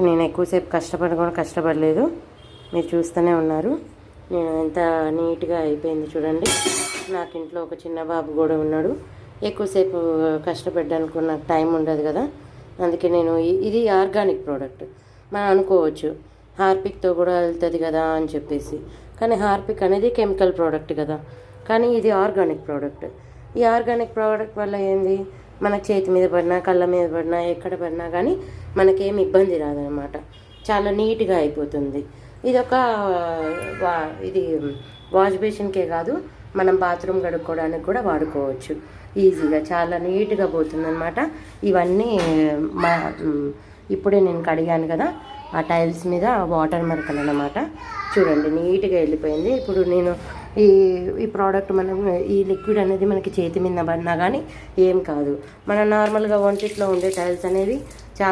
నేను ఎక్కువసేపు కష్టపడలేదు, మీరు చూస్తూనే ఉన్నారు. నేను ఎంత నీట్గా అయిపోయింది చూడండి. నాకు ఇంట్లో ఒక చిన్న బాబు కూడా ఉన్నాడు, ఎక్కువసేపు కష్టపడడానికి నాకు టైం ఉండదు కదా. అందుకే నేను ఇది ఆర్గానిక్ ప్రోడక్ట్. మనం అనుకోవచ్చు హార్పిక్తో కూడా వెళ్తుంది కదా అని చెప్పేసి, కానీ హార్పిక్ అనేది కెమికల్ ప్రోడక్ట్ కదా, కానీ ఇది ఆర్గానిక్ ప్రోడక్ట్. ఈ ఆర్గానిక్ ప్రోడక్ట్ వల్ల ఏంది, మన చేతి మీద పడినా కళ్ళ మీద పడినా ఎక్కడ పడినా కానీ మనకేం ఇబ్బంది రాదనమాట. చాలా నీట్గా అయిపోతుంది. ఇది వాష్ బేసిన్కే కాదు, మనం బాత్రూమ్ కడుక్కోవడానికి కూడా వాడుకోవచ్చు ఈజీగా. చాలా నీట్గా పోతుందన్నమాట. ఇవన్నీ ఇప్పుడే నేను కడిగాను కదా, ఆ టైల్స్ మీద వాటర్ మరకలు అన్నమాట. చూడండి నీట్గా వెళ్ళిపోయింది. ఇప్పుడు నేను ఈ ప్రోడక్ట్ ఈ లిక్విడ్ అనేది మనకి చేతి మీద పడినా కానీ ఏం కాదు. మన నార్మల్గా వంటిట్లో ఉండే టైల్స్ అనేవి